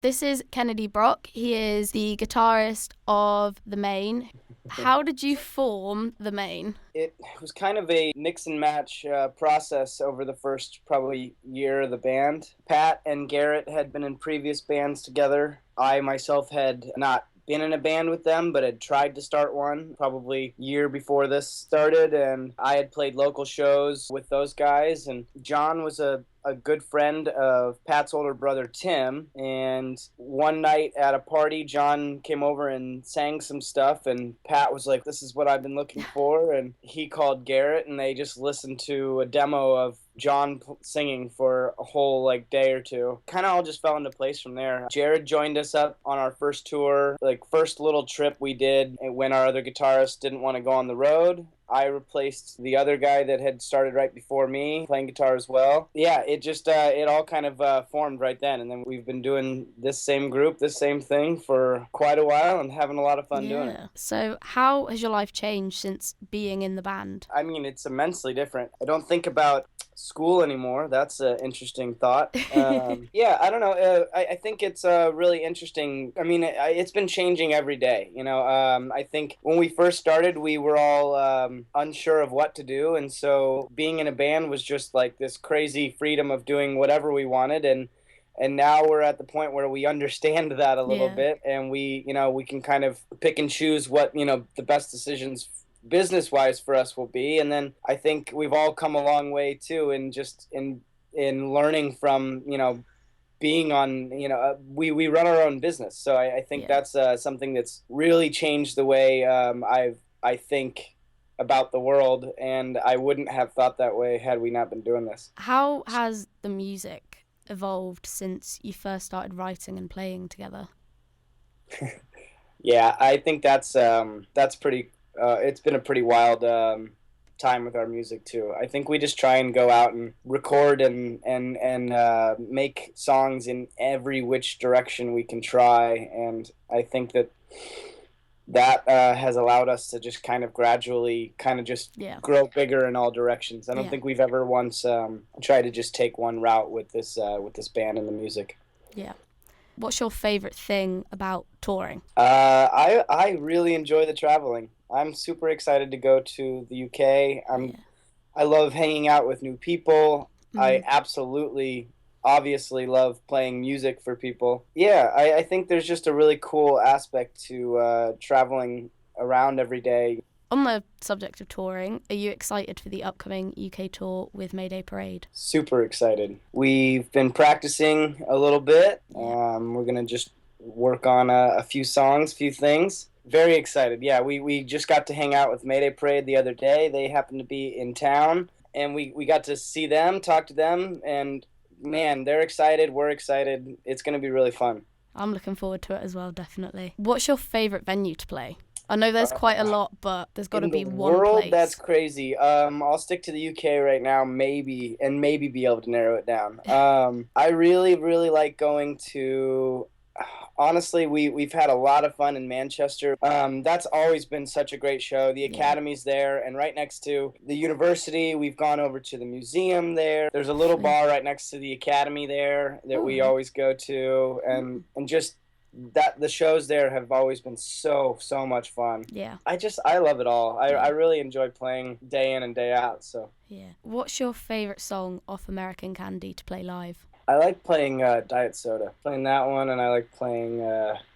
This is Kennedy Brock. He is the guitarist of the Maine. How did you form the Maine? It was kind of a mix and match process over the first probably year of the band. Pat and Garrett had been in previous bands together. I myself had not been in a band with them, but had tried to start one probably year before this started, and I had played local shows with those guys, and John was a good friend of Pat's older brother Tim, and one night at a party John came over and sang some stuff, and Pat was like, this is what I've been looking for, and he called Garrett, and they just listened to a demo of John singing for a whole day or two. Kind of all just fell into place from there. Jared joined us up on our first tour, first little trip we did when our other guitarist didn't want to go on the road. I replaced the other guy that had started right before me, playing guitar as well. Yeah, it all kind of formed right then. And then we've been doing this same group, this same thing for quite a while and having a lot of fun doing it. So how has your life changed since being in the band? I mean, it's immensely different. I don't think about school anymore. That's an interesting thought. Yeah, I don't know. I think it's really interesting. I mean, it's been changing every day. I think when we first started, we were all unsure of what to do, and so being in a band was just like this crazy freedom of doing whatever we wanted, and now we're at the point where we understand that a little bit, and we can kind of pick and choose what the best decisions business wise for us will be. And then I think we've all come a long way too in just in learning from being on we run our own business, so I think that's something that's really changed the way I think about the world, and I wouldn't have thought that way had we not been doing this. How has the music evolved since you first started writing and playing together? Yeah, I think that's pretty it's been a pretty wild time with our music too. I think we just try and go out and record and make songs in every which direction we can try, and I think that has allowed us to just kind of gradually just grow bigger in all directions. I don't think we've ever once tried to just take one route with this band and the music. Yeah. What's your favorite thing about touring? I really enjoy the traveling. I'm super excited to go to the UK. I love hanging out with new people. I absolutely, obviously love playing music for people. Yeah, I think there's just a really cool aspect to traveling around every day. On the subject of touring, are you excited for the upcoming UK tour with Mayday Parade? Super excited. We've been practicing a little bit. We're going to just work on a few songs, few things. Very excited. Yeah, we just got to hang out with Mayday Parade the other day. They happened to be in town, and we got to see them, talk to them, and man, they're excited, we're excited. It's going to be really fun. I'm looking forward to it as well, definitely. What's your favourite venue to play? I know there's quite a lot, but there's got to be one world, place. That's crazy. I'll stick to the UK right now, maybe be able to narrow it down. I really, really like going to... Honestly, we've had a lot of fun in Manchester. That's always been such a great show. The Academy's there, and right next to the university, we've gone over to the museum there. There's a little bar right next to the Academy there that we always go to, and just that the shows there have always been so much fun. Yeah. I love it all. I really enjoy playing day in and day out. So yeah. What's your favorite song off American Candy to play live? I like playing Diet Soda, playing that one, and I like playing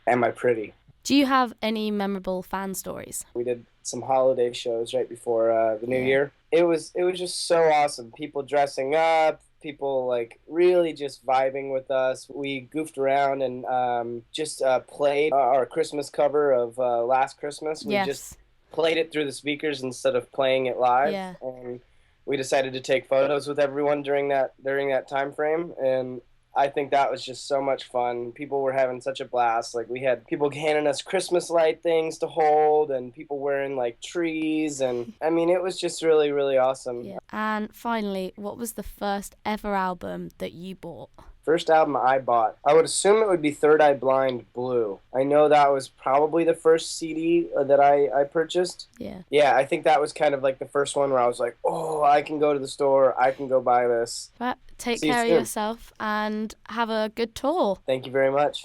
Am I Pretty? Do you have any memorable fan stories? We did some holiday shows right before the New Year. It was just so awesome. People dressing up, people really just vibing with us. We goofed around and just played our Christmas cover of Last Christmas. We just played it through the speakers instead of playing it live. Yeah. And we decided to take photos with everyone during that time frame, and I think that was just so much fun. People were having such a blast. We had people handing us Christmas light things to hold, and people wearing trees, and I mean, it was just really, really awesome. Yeah. And finally, what was the first ever album that you bought? First album I bought, I would assume it would be Third Eye Blind Blue. I know that was probably the first CD that I purchased. Yeah. Yeah, I think that was kind of the first one where I was like, oh, I can go to the store, I can go buy this. But take care of yourself and have a good tour. Thank you very much.